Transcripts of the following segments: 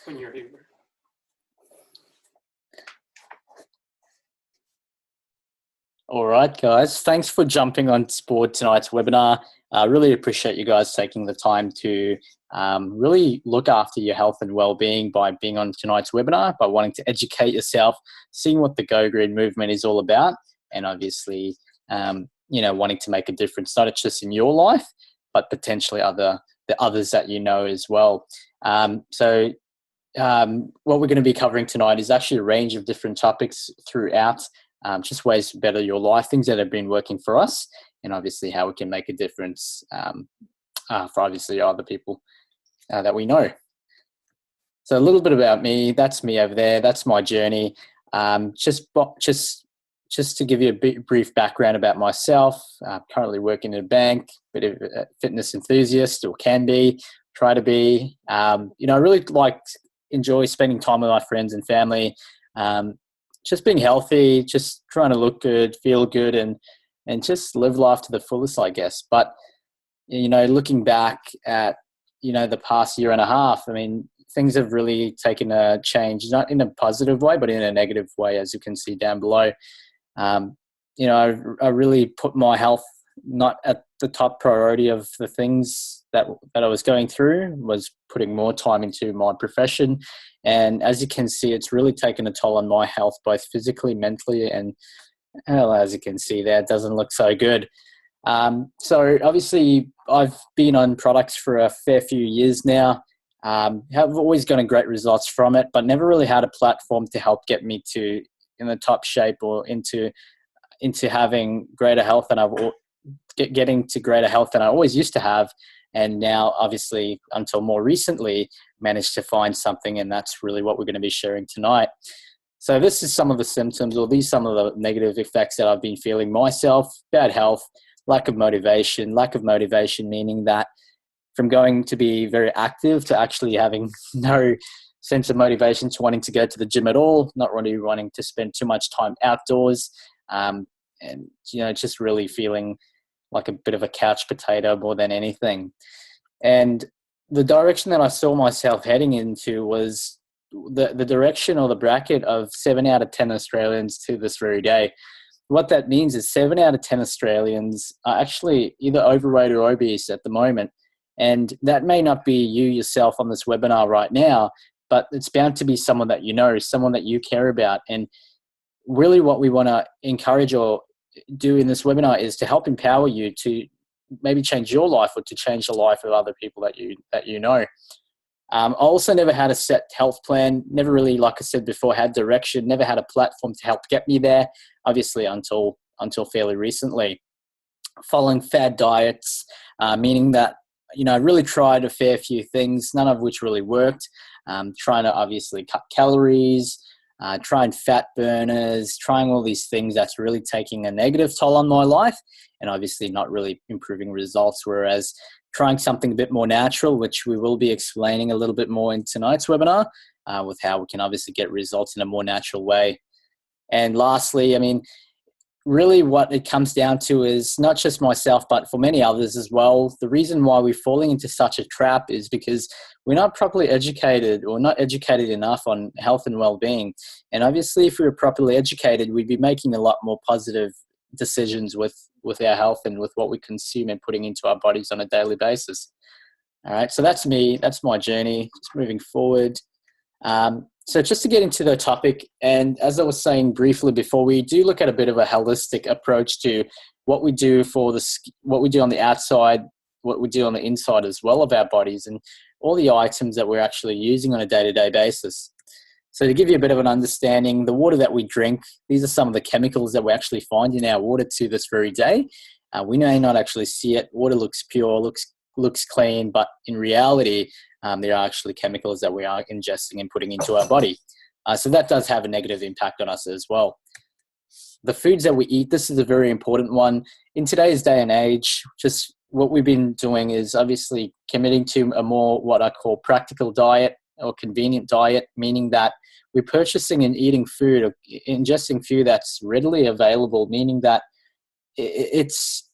when you're here. All right, guys. Thanks for jumping on board tonight's webinar. I really appreciate you guys taking the time to really look after your health and well-being by being on tonight's webinar, by wanting to educate yourself, seeing what the Go Green movement is all about, and obviously, wanting to make a difference, not just in your life, but potentially the others that you know as well. What we're going to be covering tonight is actually a range of different topics throughout, just ways to better your life, things that have been working for us, and obviously how we can make a difference for obviously other people that we know. So a little bit about me. That's me over there. That's my journey. Just to give you a brief background about myself. Currently working in a bank, bit of a fitness enthusiast, or can be, try to be. I really enjoy spending time with my friends and family. Just being healthy, just trying to look good, feel good, and just live life to the fullest, I guess. But, looking back at, the past year and a half, I mean, things have really taken a change, not in a positive way, but in a negative way, as you can see down below. I really put my health not at the top priority of the things that I was going through, was putting more time into my profession. And as you can see, it's really taken a toll on my health, both physically, mentally, and as you can see there, it doesn't look so good. So obviously I've been on products for a fair few years now. Have always gotten great results from it, but never really had a platform to help get me to in the top shape or into having greater health, and getting to greater health than I always used to have. And now, obviously, until more recently, managed to find something, and that's really what we're going to be sharing tonight. So this is some of the symptoms, or these some of the negative effects that I've been feeling myself: bad health, lack of motivation meaning that from going to be very active to actually having no sense of motivation to wanting to go to the gym at all, not really wanting to spend too much time outdoors, and just really feeling like a bit of a couch potato more than anything. And the direction that I saw myself heading into was the direction, or the bracket, of 7 out of 10 Australians to this very day. What that means is 7 out of 10 Australians are actually either overweight or obese at the moment. And that may not be you yourself on this webinar right now, but it's bound to be someone that you know, someone that you care about. And really what we want to encourage or do in this webinar is to help empower you to maybe change your life, or to change the life of other people that you know. I also never had a set health plan, never really, like I said before, had direction, never had a platform to help get me there, obviously until fairly recently. Following fad diets, meaning that, I really tried a fair few things, none of which really worked. Trying to obviously cut calories, trying fat burners, trying all these things that's really taking a negative toll on my life, and obviously not really improving results. Whereas trying something a bit more natural, which we will be explaining a little bit more in tonight's webinar, with how we can obviously get results in a more natural way. And lastly, I mean, really what it comes down to is not just myself, but for many others as well. The reason why we're falling into such a trap is because we're not properly educated, or not educated enough on health and well-being. And obviously, if we were properly educated, we'd be making a lot more positive decisions with our health and with what we consume and putting into our bodies on a daily basis. All right, so that's me. That's my journey. Just moving forward. So just to get into the topic, and as I was saying briefly before, we do look at a bit of a holistic approach to what we do what we do on the outside, what we do on the inside as well of our bodies, and all the items that we're actually using on a day-to-day basis. So to give you a bit of an understanding, the water that we drink, these are some of the chemicals that we actually find in our water to this very day. We may not actually see it. Water looks pure, looks clean, but in reality, there are actually chemicals that we are ingesting and putting into our body. So that does have a negative impact on us as well. The foods that we eat, this is a very important one. In today's day and age, just what we've been doing is obviously committing to a more what I call practical diet, or convenient diet, meaning that we're purchasing and eating food, or ingesting food that's readily available, meaning that it's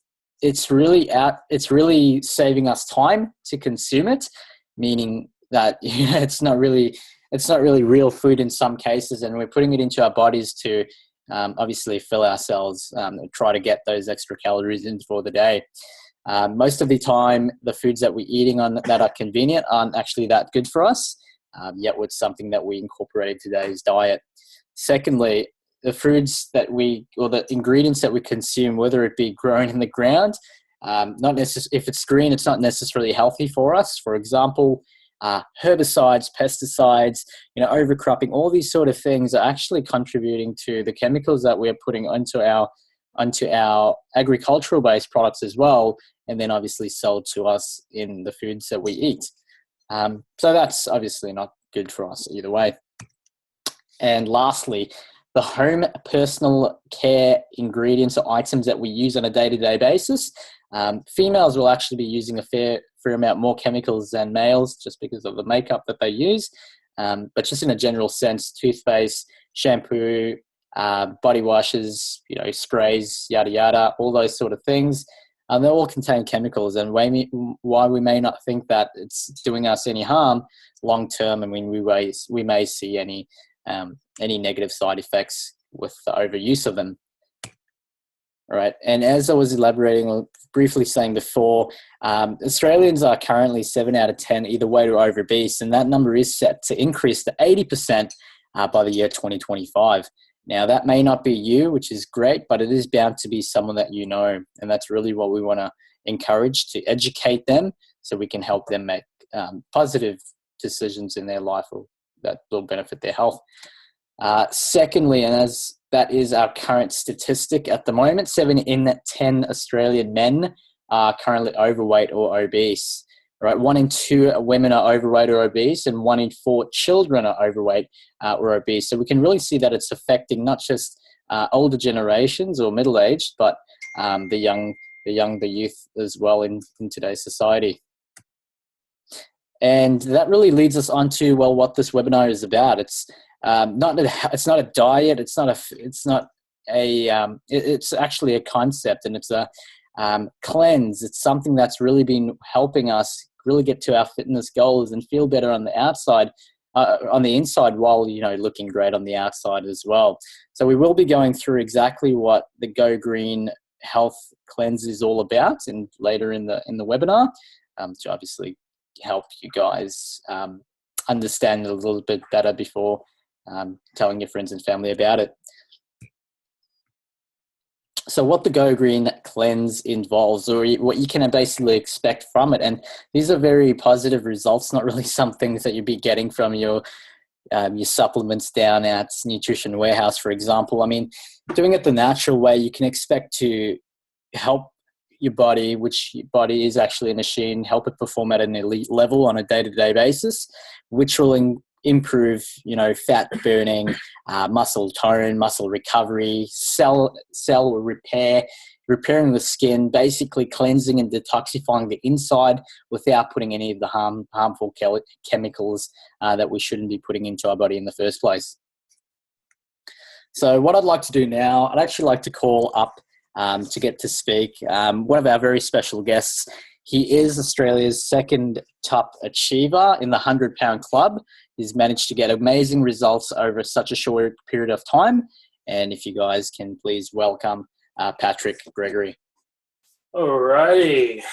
really saving us time to consume it, meaning that it's not really it's not really real food in some cases, and we're putting it into our bodies to obviously fill ourselves and try to get those extra calories in for the day. Most of the time, the foods that we're eating on that are convenient aren't actually that good for us, yet it's something that we incorporate in today's diet. Secondly, the foods that or the ingredients that we consume, whether it be grown in the ground, if it's green, it's not necessarily healthy for us. For example, herbicides, pesticides, overcropping, all these sort of things are actually contributing to the chemicals that we're putting onto our agricultural-based products as well, and then obviously sold to us in the foods that we eat. So that's obviously not good for us either way. And lastly, the home personal care ingredients or items that we use on a day-to-day basis. Females will actually be using a fair amount more chemicals than males just because of the makeup that they use. But just in a general sense, toothpaste, shampoo, body washes, sprays, yada, yada, all those sort of things. They all contain chemicals, and why we may not think that it's doing us any harm long term, I mean, we may see any negative side effects with the overuse of them. All right. And as I was elaborating or briefly saying before, Australians are currently 7 out of 10 either weight or obese, and that number is set to increase to 80% by the year 2025. Now, that may not be you, which is great, but it is bound to be someone that you know, and that's really what we want to encourage, to educate them so we can help them make positive decisions in their life that will benefit their health. Secondly, and as that is our current statistic at the moment, 7 in 10 Australian men are currently overweight or obese. Right, 1 in 2 women are overweight or obese, and 1 in 4 children are overweight or obese. So we can really see that it's affecting not just older generations or middle-aged, but the youth as well in today's society. And that really leads us on to, well, what this webinar is about. It's not a diet. It's actually a concept, and it's a cleanse. It's something that's really been helping us really get to our fitness goals and feel better on the outside, on the inside, while looking great on the outside as well. So we will be going through exactly what the Go Green Health Cleanse is all about, and later in the webinar, to obviously help you guys understand it a little bit better before telling your friends and family about it. So what the Go Green Cleanse involves, or what you can basically expect from it, and these are very positive results, not really some things that you'd be getting from your supplements down at Nutrition Warehouse, for example. I mean, doing it the natural way, you can expect to help your body, which your body is actually a machine, help it perform at an elite level on a day-to-day basis, which will improve, fat burning, muscle tone, muscle recovery, cell repair, repairing the skin, basically cleansing and detoxifying the inside without putting any of the harmful chemicals that we shouldn't be putting into our body in the first place. So what I'd like to do now, I'd actually like to call up to get to speak one of our very special guests. He is Australia's second top achiever in the 100-pound club. He's managed to get amazing results over such a short period of time. And if you guys can please welcome Patrick Gregory. All righty.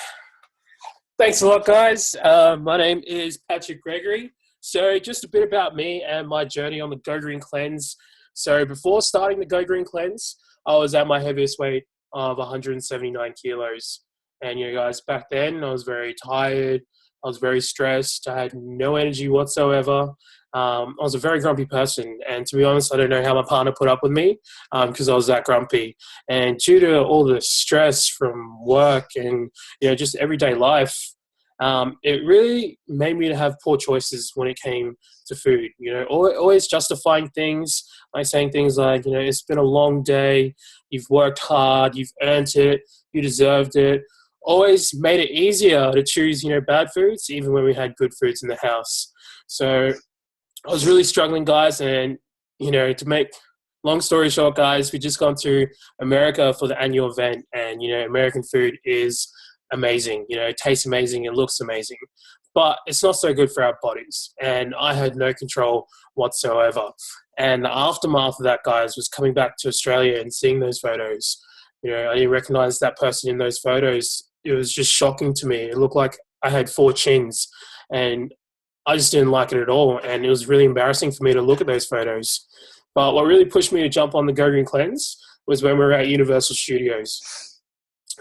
Thanks a lot, guys. My name is Patrick Gregory. So just a bit about me and my journey on the Go Green Cleanse. So before starting the Go Green Cleanse, I was at my heaviest weight of 179 kilos. And, guys, back then I was very tired. I was very stressed. I had no energy whatsoever. I was a very grumpy person. And to be honest, I don't know how my partner put up with me because I was that grumpy. And due to all the stress from work and, just everyday life, it really made me to have poor choices when it came to food. Always justifying things, like saying things like, it's been a long day. You've worked hard. You've earned it. You deserved it. Always made it easier to choose, bad foods, even when we had good foods in the house. So I was really struggling, guys. And, to make long story short, guys, we just gone to America for the annual event. And, American food is amazing. It tastes amazing. It looks amazing. but it's not so good for our bodies. And I had no control whatsoever. And the aftermath of that, guys, was coming back to Australia and seeing those photos. I didn't recognize that person in those photos. It was just shocking to me. It looked like I had 4 chins, and I just didn't like it at all. And it was really embarrassing for me to look at those photos. But what really pushed me to jump on the Go Green Cleanse was when we were at Universal Studios.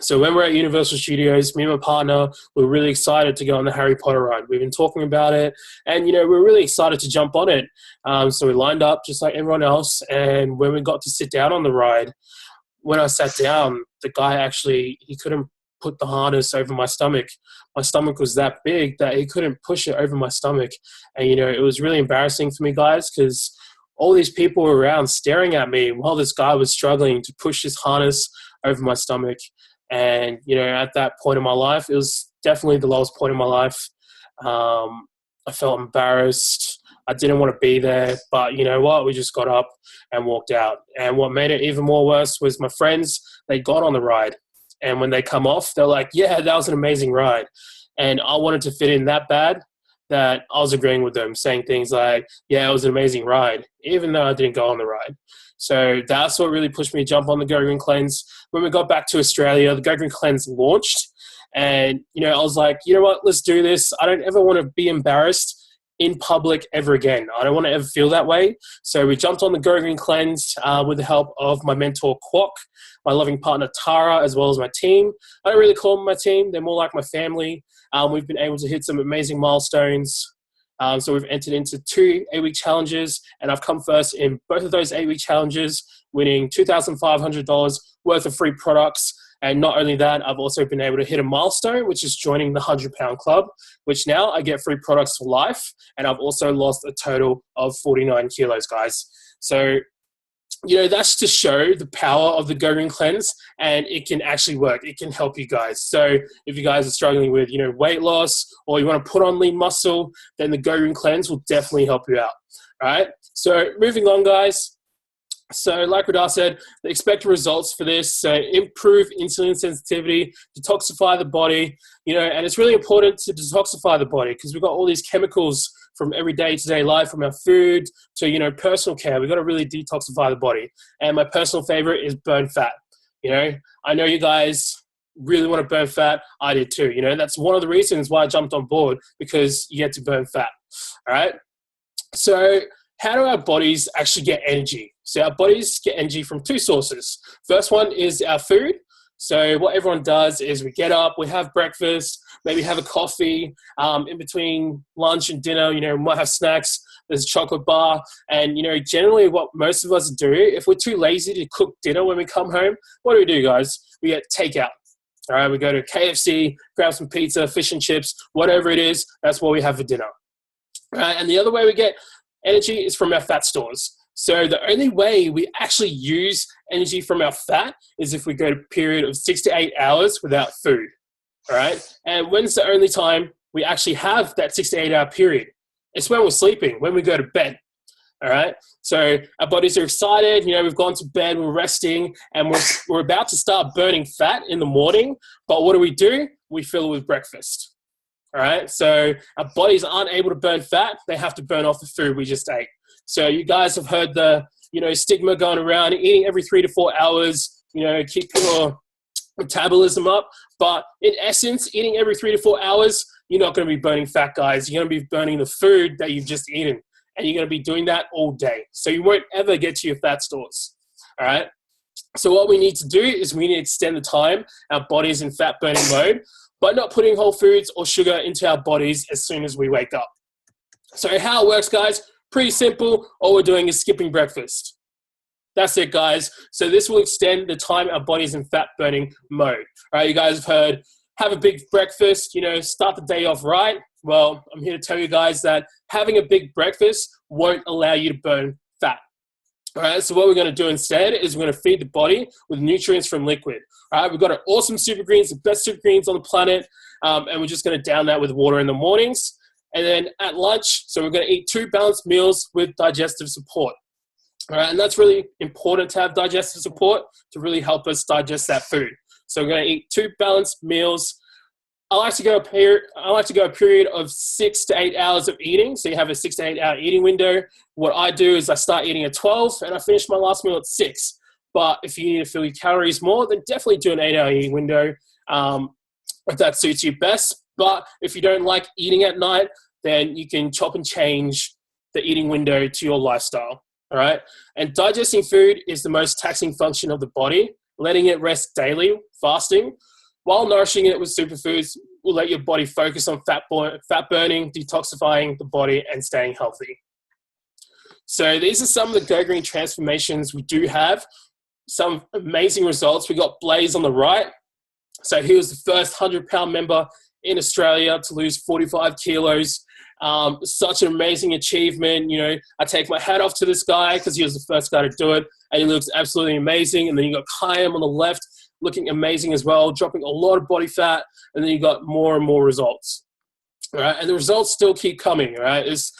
So when we're at Universal Studios, me and my partner were really excited to go on the Harry Potter ride. We've been talking about it, and we're really excited to jump on it. So we lined up just like everyone else, and when we got to sit down on the ride, when I sat down, the guy he couldn't put the harness over my stomach. My stomach was that big that he couldn't push it over my stomach. And, it was really embarrassing for me, guys, because all these people were around staring at me while this guy was struggling to push his harness over my stomach. And, at that point in my life, it was definitely the lowest point in my life. I felt embarrassed. I didn't want to be there, but you know what? We just got up and walked out. And what made it even more worse was my friends, they got on the ride. And when they come off, they're like, yeah, that was an amazing ride. And I wanted to fit in that bad that I was agreeing with them, saying things like, yeah, it was an amazing ride, even though I didn't go on the ride. So that's what really pushed me to jump on the Go Green Cleanse. When we got back to Australia, the Go Green Cleanse launched. And, I was like, you know what, let's do this. I don't ever want to be embarrassed in public ever again. I don't want to ever feel that way. So we jumped on the Go Green Cleanse with the help of my mentor, Kwok, my loving partner, Tara, as well as my team. I don't really call them my team. They're more like my family. We've been able to hit some amazing milestones. So we've entered into 2 8-week challenges, and I've come first in both of those 8-week challenges, winning $2,500 worth of free products. And not only that, I've also been able to hit a milestone, which is joining the 100-pound club, which now I get free products for life. And I've also lost a total of 49 kilos, guys. So, that's to show the power of the Go Green Cleanse, and it can actually work. It can help you guys. So if you guys are struggling with, weight loss, or you want to put on lean muscle, then the Go Green Cleanse will definitely help you out. All right. So moving on, guys. So like Radar said, the expected results for this, so improve insulin sensitivity, detoxify the body, and it's really important to detoxify the body because we've got all these chemicals from everyday to-day life, from our food to, personal care. We've got to really detoxify the body. And my personal favorite is burn fat. I know you guys really want to burn fat. I did too. That's one of the reasons why I jumped on board, because you get to burn fat. All right. So how do our bodies actually get energy? So our bodies get energy from 2 sources. First one is our food. So what everyone does is we get up, we have breakfast, maybe have a coffee. In between lunch and dinner, we might have snacks. There's a chocolate bar. And, generally what most of us do, if we're too lazy to cook dinner when we come home, what do, guys? We get takeout. All right, we go to KFC, grab some pizza, fish and chips, whatever it is. That's what we have for dinner. All right, and the other way we get energy is from our fat stores. So the only way we actually use energy from our fat is if we go to a period of 6 to 8 hours without food. All right. And when's the only time we actually have that 6 to 8 hour period? It's when we're sleeping, when we go to bed. All right. So our bodies are excited. We've gone to bed, we're resting, and we're about to start burning fat in the morning. But what do? We fill it with breakfast. All right. So our bodies aren't able to burn fat. They have to burn off the food we just ate. So you guys have heard the, stigma going around, eating every 3 to 4 hours, keep your metabolism up. But in essence, eating every 3 to 4 hours, you're not going to be burning fat, guys. You're going to be burning the food that you've just eaten. And you're going to be doing that all day. So you won't ever get to your fat stores. All right. So what we need to do is we need to extend the time our body's in fat burning mode, but not putting whole foods or sugar into our bodies as soon as we wake up. So how it works, guys, pretty simple. All we're doing is skipping breakfast. That's it, guys. So this will extend the time our body's in fat burning mode. All right, you guys have heard, have a big breakfast, start the day off right. Well, I'm here to tell you guys that having a big breakfast won't allow you to burn fat. All right, so what we're going to do instead is we're going to feed the body with nutrients from liquid. All right, we've got our awesome super greens, the best super greens on the planet, and we're just going to down that with water in the mornings. And then at lunch, so we're going to eat 2 balanced meals with digestive support. All right, and that's really important to have digestive support to really help us digest that food. So we're going to eat 2 balanced meals. I like to go a period of 6 to 8 hours of eating. So you have a 6 to 8 hour eating window. What I do is I start eating at 12 and I finish my last meal at 6. But if you need to fill your calories more, then definitely do an 8 hour eating window if that suits you best. But if you don't like eating at night, then you can chop and change the eating window to your lifestyle. All right. And digesting food is the most taxing function of the body. Letting it rest daily, fasting, while nourishing it with superfoods will let your body focus on fat burning, detoxifying the body, and staying healthy. So these are some of the Go Green transformations we do have. Some amazing results. We got Blaze on the right. So he was the first 100-pound member in Australia to lose 45 kilos. Such an amazing achievement. You know, I take my hat off to this guy because he was the first guy to do it, and he looks absolutely amazing. And then you got Kayam on the left, looking amazing as well, dropping a lot of body fat, and then you got more and more results. All right, and the results still keep coming. All right, it's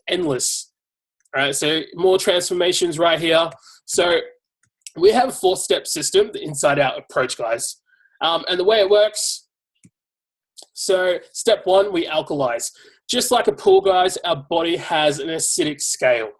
endless. All right, so more transformations right here. So we have a 4-step system, the inside-out approach, guys, and the way it works. So step 1, we alkalize. Just like a pool, guys, our body has an acidic scale.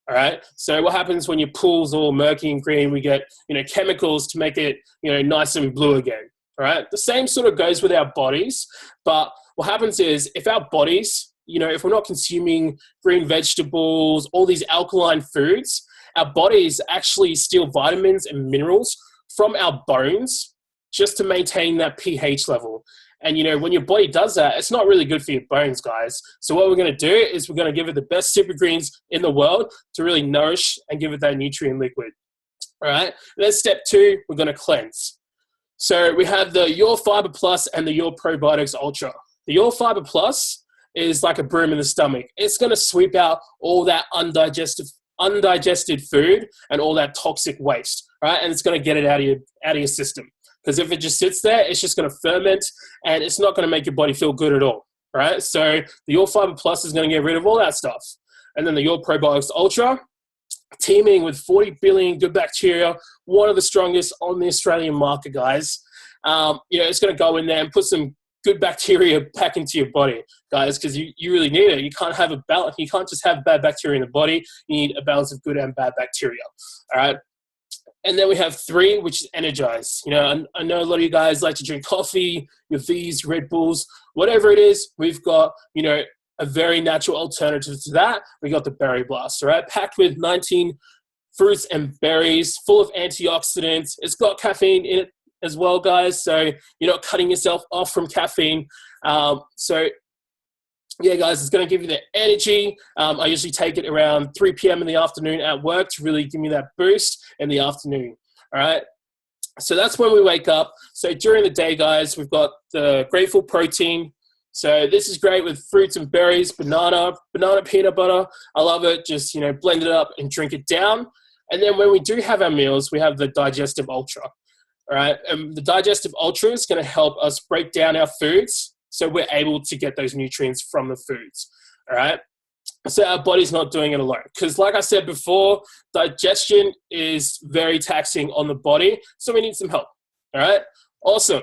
All right. So what happens when your pool's all murky and green? We get, chemicals to make it, nice and blue again. All right. The same sort of goes with our bodies. But what happens is if our bodies, if we're not consuming green vegetables, all these alkaline foods, our bodies actually steal vitamins and minerals from our bones just to maintain that pH level. And, when your body does that, it's not really good for your bones, guys. So what we're going to do is we're going to give it the best super greens in the world to really nourish and give it that nutrient liquid. All right. And then step 2, we're going to cleanse. So we have the Your Fiber Plus and the Your Probiotics Ultra. The Your Fiber Plus is like a broom in the stomach. It's going to sweep out all that undigested food and all that toxic waste, right? And it's going to get it out of your system. Because if it just sits there, it's just going to ferment and it's not going to make your body feel good at all, right? So the Your Fiber Plus is going to get rid of all that stuff. And then the Your Probiotics Ultra, teeming with 40 billion good bacteria, one of the strongest on the Australian market, guys. It's going to go in there and put some good bacteria back into your body, guys, because you really need it. You can't have a balance. You can't just have bad bacteria in the body. You need a balance of good and bad bacteria, all right? And then we have 3, which is Energize. I know a lot of you guys like to drink coffee, your V's, Red Bulls, whatever it is. We've got, a very natural alternative to that. We got the Berry Blast, all right? Packed with 19 fruits and berries, full of antioxidants. It's got caffeine in it as well, guys. So you're not cutting yourself off from caffeine. Yeah, guys, it's going to give you the energy. I usually take it around 3 p.m. in the afternoon at work to really give me that boost in the afternoon, all right? So that's when we wake up. So during the day, guys, we've got the Grateful Protein. So this is great with fruits and berries, banana peanut butter. I love it. Just, blend it up and drink it down. And then when we do have our meals, we have the Digestive Ultra, all right? And the Digestive Ultra is going to help us break down our foods so we're able to get those nutrients from the foods, all right? So our body's not doing it alone. Because like I said before, digestion is very taxing on the body, so we need some help, all right? Awesome.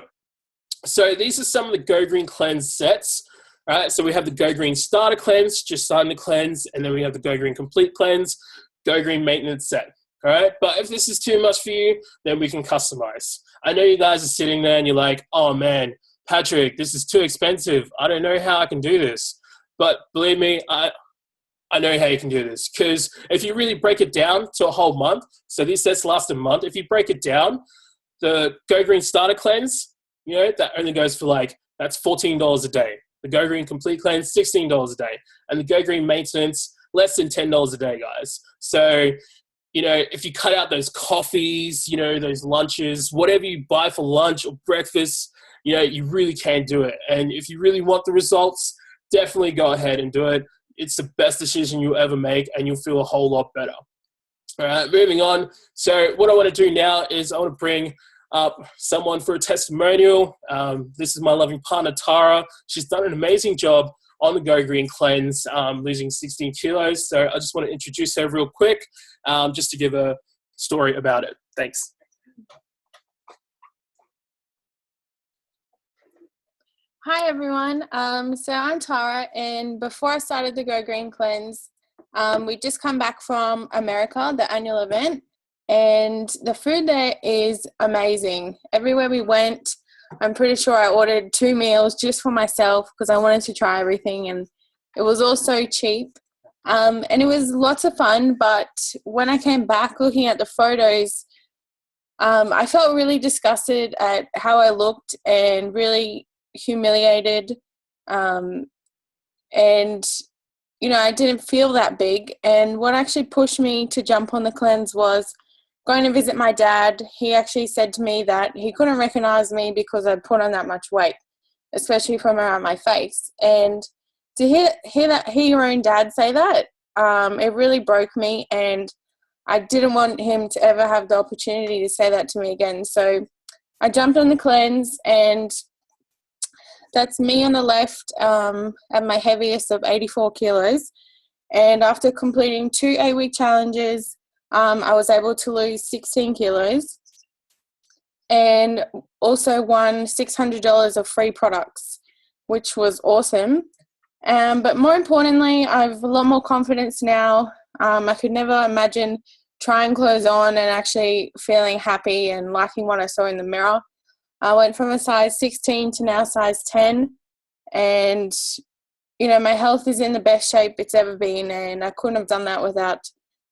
So these are some of the Go Green Cleanse sets, all right? So we have the Go Green Starter Cleanse, just starting the cleanse, and then we have the Go Green Complete Cleanse, Go Green Maintenance Set, all right? But if this is too much for you, then we can customize. I know you guys are sitting there and you're like, oh man, Patrick, this is too expensive. I don't know how I can do this. But believe me, I know how you can do this. Because if you really break it down to a whole month, so these sets last a month, if you break it down, the Go Green Starter Cleanse, that only goes for that's $14 a day. The Go Green Complete Cleanse, $16 a day. And the Go Green Maintenance, less than $10 a day, guys. So, if you cut out those coffees, those lunches, whatever you buy for lunch or breakfast, you really can do it. And if you really want the results, definitely go ahead and do it. It's the best decision you'll ever make, and you'll feel a whole lot better. All right, moving on. So what I want to do now is I want to bring up someone for a testimonial. This is my loving partner, Tara. She's done an amazing job on the Go Green Cleanse, losing 16 kilos. So I just want to introduce her real quick, just to give a story about it. Thanks. Hi everyone. So I'm Tara, and before I started the Go Green Cleanse, we just come back from America, the annual event, and the food there is amazing. Everywhere we went, I'm pretty sure I ordered 2 meals just for myself because I wanted to try everything, and it was all so cheap. And it was lots of fun, but when I came back looking at the photos, I felt really disgusted at how I looked and really humiliated. And I didn't feel that big. And what actually pushed me to jump on the cleanse was going to visit my dad. He actually said to me that he couldn't recognize me because I'd put on that much weight, especially from around my face. And to hear your own dad say that, it really broke me, and I didn't want him to ever have the opportunity to say that to me again. So I jumped on the cleanse, and that's me on the left at my heaviest of 84 kilos. And after completing 2 8-week challenges, I was able to lose 16 kilos and also won $600 of free products, which was awesome. But more importantly, I have a lot more confidence now. I could never imagine trying clothes on and actually feeling happy and liking what I saw in the mirror. I went from a size 16 to now size 10, and my health is in the best shape it's ever been, and I couldn't have done that without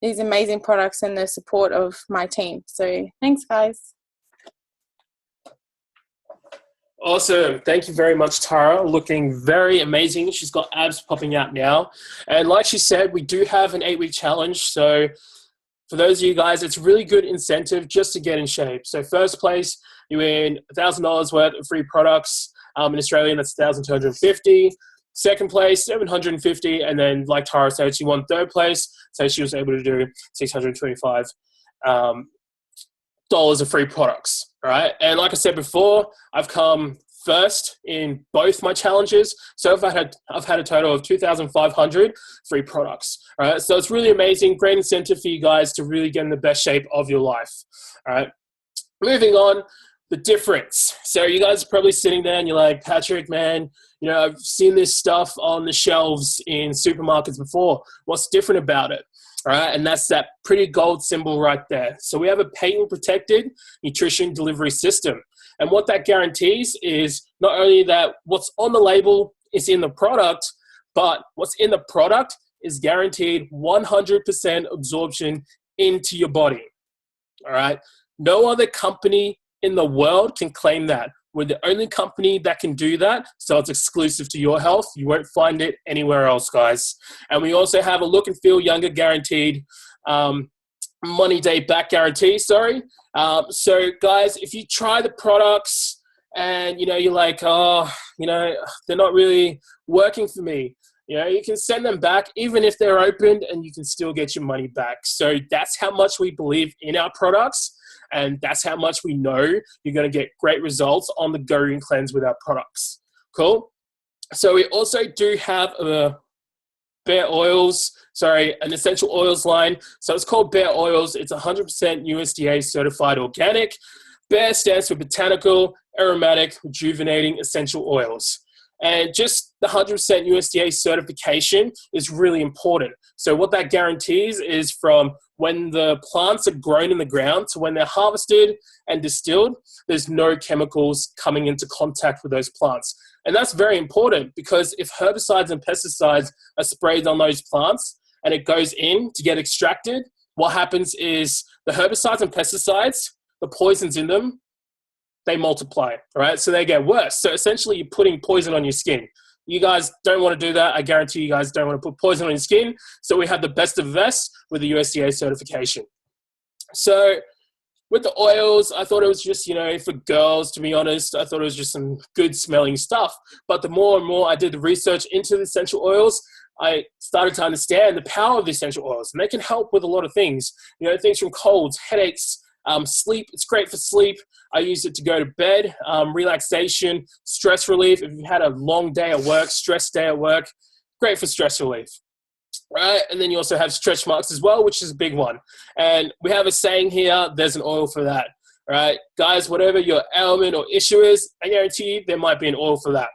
these amazing products and the support of my team. So thanks, guys. Awesome. Thank you very much, Tara. Looking very amazing. She's got abs popping out now. And like she said, we do have an 8-week challenge. So for those of you guys, it's a really good incentive just to get in shape. So first place, you win $1,000 worth of free products. In Australian, that's $1,250. Second place, $750. And then, like Tara said, she won third place. So she was able to do $625 of free products. Right. And like I said before, I've come first in both my challenges. So I've had a total of 2,500 free products. All right. So it's really amazing. Great incentive for you guys to really get in the best shape of your life. All right. Moving on, the difference. So you guys are probably sitting there and you're like, Patrick, man, I've seen this stuff on the shelves in supermarkets before. What's different about it? All right, and that's that pretty gold symbol right there. So we have a patent-protected nutrition delivery system. And what that guarantees is not only that what's on the label is in the product, but what's in the product is guaranteed 100% absorption into your body. All right, no other company in the world can claim that. We're the only company that can do that, so it's exclusive to your health. You won't find it anywhere else, guys. And we also have a look and feel younger guaranteed, money day back guarantee, sorry. So, guys, if you try the products and, you're like, they're not really working for me, you can send them back even if they're opened and you can still get your money back. So that's how much we believe in our products. And that's how much we know you're going to get great results on the Go Green Cleanse with our products. Cool. So we also do have an essential oils line. So it's called Bare Oils. It's 100% USDA certified organic. Bare stands for botanical, aromatic, rejuvenating essential oils. And just the 100% USDA certification is really important. So what that guarantees is from when the plants are grown in the ground to when they're harvested and distilled, there's no chemicals coming into contact with those plants. And that's very important because if herbicides and pesticides are sprayed on those plants and it goes in to get extracted, what happens is the herbicides and pesticides, the poisons in them, they multiply, right? So they get worse. So essentially you're putting poison on your skin. You guys don't want to do that. I guarantee you guys don't want to put poison on your skin. So we have the best of the best with the USDA certification. So with the oils, I thought it was just, for girls, to be honest, I thought it was just some good smelling stuff. But the more and more I did the research into the essential oils, I started to understand the power of the essential oils. And they can help with a lot of things, things from colds, headaches, sleep. It's great for sleep. I use it to go to bed, relaxation, stress relief. If you've had a long day at work, stress day at work, great for stress relief. Right? And then you also have stretch marks as well, which is a big one. And we have a saying here, there's an oil for that. Right? Guys, whatever your ailment or issue is, I guarantee you there might be an oil for that.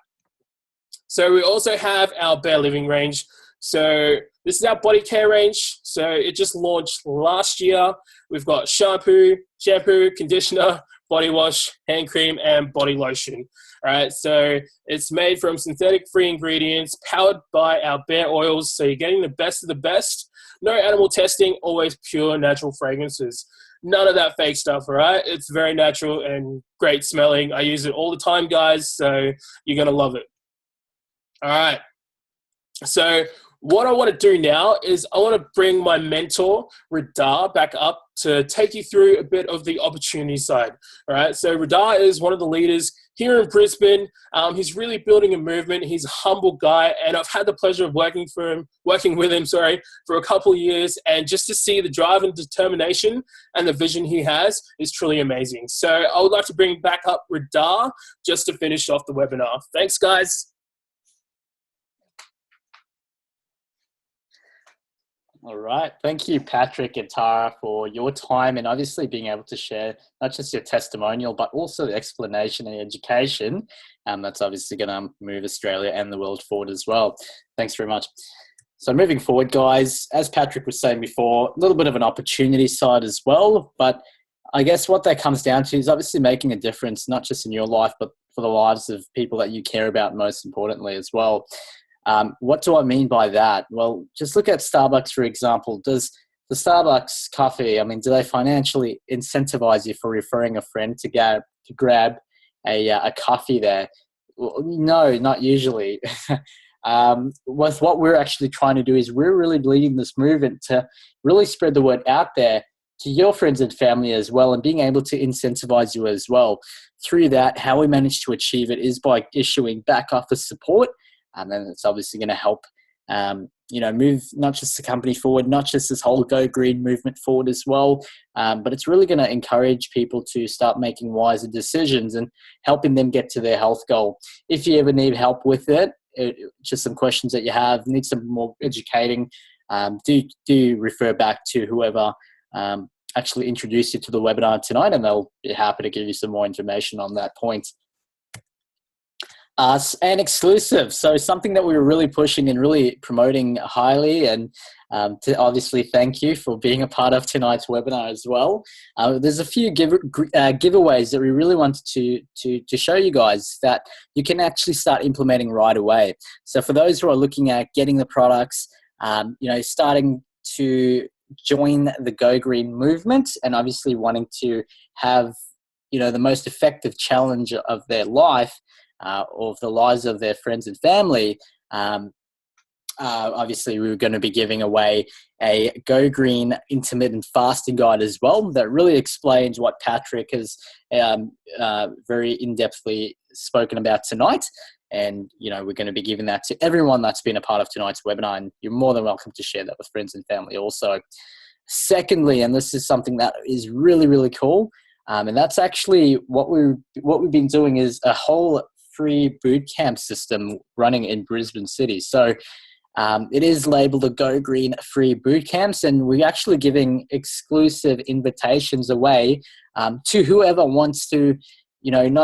So we also have our Bare Living range. So this is our body care range. So it just launched last year. We've got shampoo, conditioner, body wash, hand cream, and body lotion. All right, so it's made from synthetic-free ingredients, powered by our Bare oils. So you're getting the best of the best. No animal testing, always pure natural fragrances. None of that fake stuff, all right? It's very natural and great smelling. I use it all the time, guys, so you're going to love it. All right. So what I want to do now is I want to bring my mentor, Radar, back up to take you through a bit of the opportunity side. All right. So Radar is one of the leaders here in Brisbane. He's really building a movement. He's a humble guy, and I've had the pleasure of working with him, for a couple of years. And just to see the drive and determination and the vision he has is truly amazing. So I would like to bring back up Radar just to finish off the webinar. Thanks, guys. All right. Thank you, Patrick and Tara, for your time and obviously being able to share not just your testimonial, but also the explanation and education. That's obviously going to move Australia and the world forward as well. Thanks very much. So moving forward, guys, as Patrick was saying before, a little bit of an opportunity side as well. But I guess what that comes down to is obviously making a difference, not just in your life, but for the lives of people that you care about most importantly as well. What do I mean by that? Well, just look at Starbucks, for example. Does the Starbucks coffee, do they financially incentivize you for referring a friend to grab a coffee there? Well, no, not usually. What we're actually trying to do is we're really leading this movement to really spread the word out there to your friends and family as well, and being able to incentivize you as well. Through that, how we manage to achieve it is by issuing back office support. And then it's obviously going to help, move not just the company forward, not just this whole Go Green movement forward as well, but it's really going to encourage people to start making wiser decisions and helping them get to their health goal. If you ever need help with it, just some questions that you have, need some more educating, do refer back to whoever actually introduced you to the webinar tonight, and they'll be happy to give you some more information on that point. And exclusive. So something that we were really pushing and really promoting highly, and to obviously thank you for being a part of tonight's webinar as well. There's a few giveaways that we really wanted to show you guys that you can actually start implementing right away. So for those who are looking at getting the products, starting to join the Go Green movement and obviously wanting to have, the most effective challenge of their life, or the lives of their friends and family, obviously we were going to be giving away a Go Green intermittent fasting guide as well that really explains what Patrick has very in-depthly spoken about tonight. And, we're going to be giving that to everyone that's been a part of tonight's webinar, and you're more than welcome to share that with friends and family also. Secondly, and this is something that is really, really cool, and that's actually what we've been doing is a whole free boot camp system running in Brisbane City. So it is labeled the Go Green free boot camps, and we're actually giving exclusive invitations away to whoever wants to, even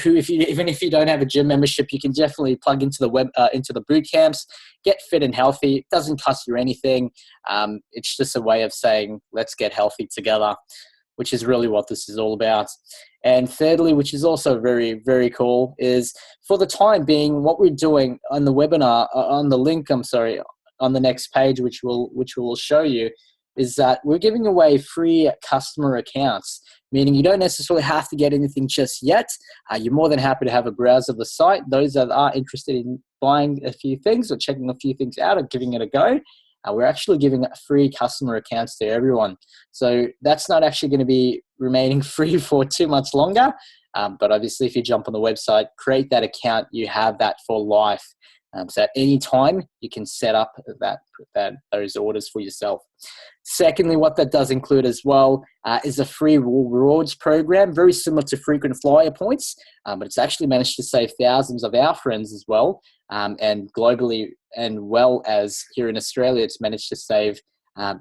if you don't have a gym membership, you can definitely plug into the boot camps, get fit and healthy. It doesn't cost you anything. It's just a way of saying, let's get healthy together, which is really what this is all about. And thirdly, which is also very, very cool, is for the time being, what we're doing on the webinar, on the link, on the next page, which we'll show you, is that we're giving away free customer accounts, meaning you don't necessarily have to get anything just yet. You're more than happy to have a browse of the site. Those that are interested in buying a few things or checking a few things out or giving it a go, we're actually giving free customer accounts to everyone. So that's not actually going to be remaining free for too much longer. But obviously, if you jump on the website, create that account, you have that for life. So at any time, you can set up those orders for yourself. Secondly, what that does include as well is a free rewards program, very similar to frequent flyer points, but it's actually managed to save thousands of our friends as well. And globally, and well as here in Australia, it's managed to save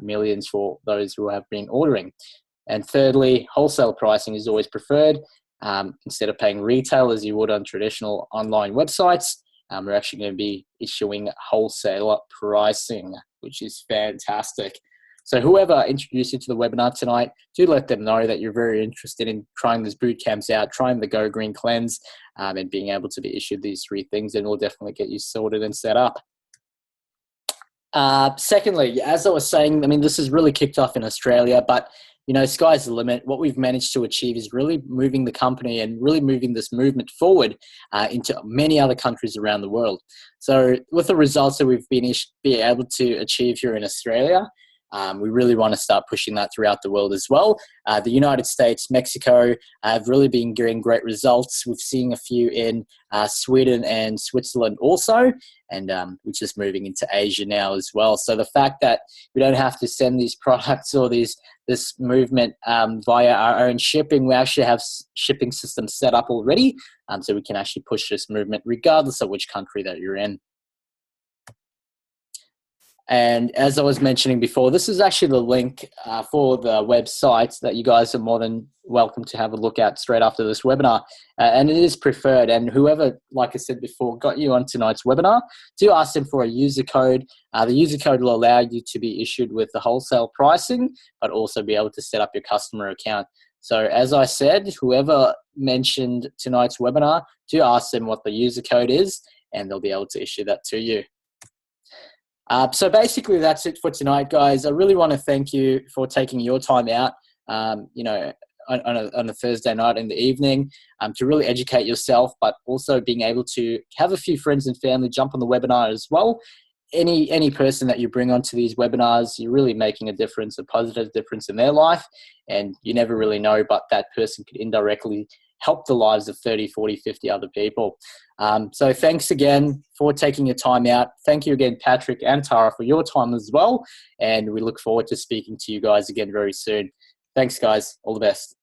millions for those who have been ordering. And thirdly, wholesale pricing is always preferred. Instead of paying retail as you would on traditional online websites, We're actually going to be issuing wholesaler pricing, which is fantastic. So whoever introduced you to the webinar tonight, do let them know that you're very interested in trying these boot camps out, trying the Go Green Cleanse, and being able to be issued these 3 things, and we'll definitely get you sorted and set up. Secondly, as I was saying, I mean, this has really kicked off in Australia, but sky's the limit. What we've managed to achieve is really moving the company and really moving this movement forward into many other countries around the world. So with the results that we've been able to achieve here in Australia, we really want to start pushing that throughout the world as well. The United States, Mexico have really been getting great results. We've seen a few in Sweden and Switzerland also, and we're just moving into Asia now as well. So the fact that we don't have to send these products or this movement via our own shipping, we actually have shipping systems set up already, so we can actually push this movement regardless of which country that you're in. And as I was mentioning before, this is actually the link for the website that you guys are more than welcome to have a look at straight after this webinar. And it is preferred. And whoever, like I said before, got you on tonight's webinar, do ask them for a user code. The user code will allow you to be issued with the wholesale pricing, but also be able to set up your customer account. So as I said, whoever mentioned tonight's webinar, do ask them what the user code is, and they'll be able to issue that to you. So basically that's it for tonight, guys. I really want to thank you for taking your time out, on a Thursday night in the evening, to really educate yourself, but also being able to have a few friends and family jump on the webinar as well. Any person that you bring onto these webinars, you're really making a difference, a positive difference in their life, and you never really know, but that person could indirectly help the lives of 30, 40, 50 other people. So thanks again for taking your time out. Thank you again, Patrick and Tara, for your time as well. And we look forward to speaking to you guys again very soon. Thanks, guys. All the best.